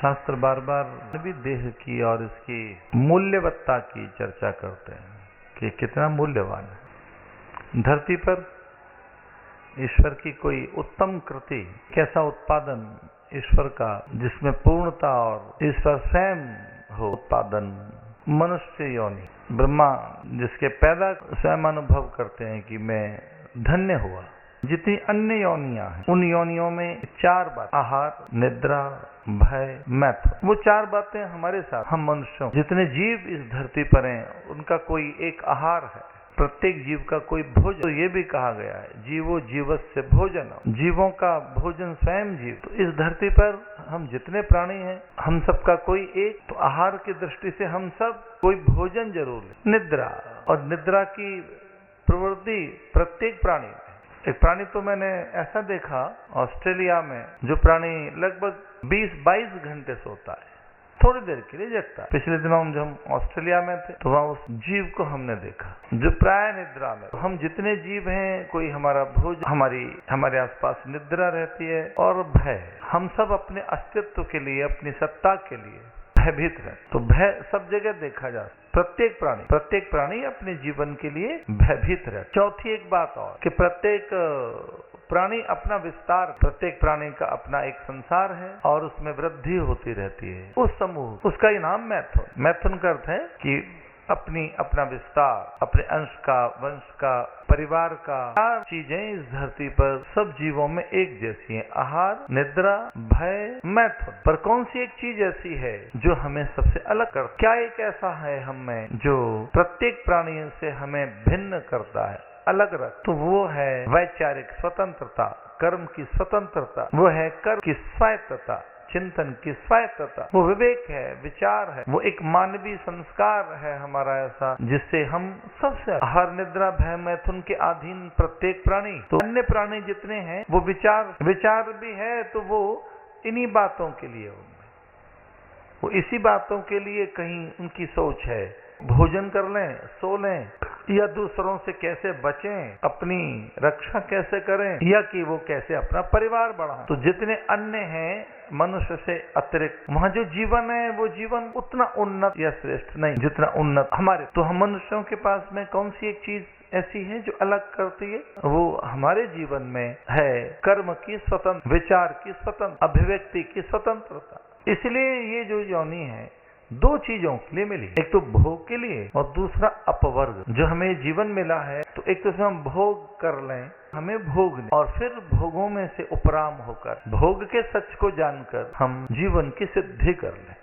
शास्त्र बार बार भी देह की और इसकी मूल्यवत्ता की चर्चा करते हैं कि कितना मूल्यवान है। धरती पर ईश्वर की कोई उत्तम कृति, कैसा उत्पादन ईश्वर का जिसमें पूर्णता और ईश्वर स्वयं हो उत्पादन। मनुष्य योनि, ब्रह्मा जिसके पैदा स्वयं अनुभव करते हैं कि मैं धन्य हुआ। जितनी अन्य योनियां हैं उन योनियों में 4 बात, आहार, निद्रा, भय, मैथुन, वो 4 बातें हमारे साथ, हम मनुष्यों जितने जीव इस धरती पर हैं उनका कोई एक आहार है। प्रत्येक जीव का कोई भोजन, तो ये भी कहा गया है जीवो जीवस्य भोजन, जीवों का भोजन स्वयं जीव। तो इस धरती पर हम जितने प्राणी हैं हम सबका कोई एक तो आहार की दृष्टि से हम सब कोई भोजन जरूर ले। निद्रा, और निद्रा की प्रवृत्ति प्रत्येक प्राणी, एक प्राणी तो मैंने ऐसा देखा ऑस्ट्रेलिया में जो प्राणी लगभग 20-22 घंटे सोता है, थोड़ी देर के लिए जगता है। पिछले दिनों जब हम ऑस्ट्रेलिया में थे तो वहाँ उस जीव को हमने देखा जो प्राय निद्रा में। हम जितने जीव हैं कोई हमारा भोजन, हमारे आसपास निद्रा रहती है और भय, हम सब अपने अस्तित्व के लिए, अपनी सत्ता के लिए भयभीत है। तो भय सब जगह देखा जा, प्रत्येक प्राणी अपने जीवन के लिए भयभीत रहे। चौथी एक बात और कि प्रत्येक प्राणी अपना विस्तार, प्रत्येक प्राणी का अपना एक संसार है और उसमें वृद्धि होती रहती है। उस समूह, उसका ही नाम मैथुन। मैथुन का अर्थ है कि अपना विस्तार, अपने अंश का, वंश का, परिवार का, 4 चीजें इस धरती पर सब जीवों में एक जैसी हैं, आहार, निद्रा, भय, मैथुन। पर कौन सी एक चीज ऐसी है जो हमें सबसे अलग करता, क्या एक ऐसा है हम में जो प्रत्येक प्राणी से हमें भिन्न करता है, अलग रख, तो वो है वैचारिक स्वतंत्रता, कर्म की स्वतंत्रता, वो है कर्म की स्वायत्तता, चिंतन की स्वायत्तता, वो विवेक है, विचार है, वो एक मानवीय संस्कार है हमारा ऐसा जिससे हम सबसे आहार, निद्रा, भय, मैथुन के अधीन प्रत्येक प्राणी। तो अन्य प्राणी जितने हैं वो विचार भी है तो वो इन्हीं बातों के लिए, वो इसी बातों के लिए कहीं उनकी सोच है, भोजन कर लें, सो लें, या दूसरों से कैसे बचें, अपनी रक्षा कैसे करें, या कि वो कैसे अपना परिवार बढ़ाएं। तो जितने अन्य हैं मनुष्य से अतिरिक्त, वहाँ जो जीवन है वो जीवन उतना उन्नत या श्रेष्ठ नहीं जितना उन्नत हमारे। तो हम मनुष्यों के पास में कौन सी एक चीज ऐसी है जो अलग करती है, वो हमारे जीवन में है कर्म की स्वतंत्र, विचार की स्वतंत्र, अभिव्यक्ति की स्वतंत्रता। इसलिए ये जो योनि है 2 चीजों के लिए मिली, एक तो भोग के लिए और दूसरा अपवर्ग। जो हमें जीवन मिला है तो एक तो हम भोग कर लें, हमें भोग, और फिर भोगों में से उपराम होकर भोग के सच को जानकर हम जीवन की सिद्धि कर लें।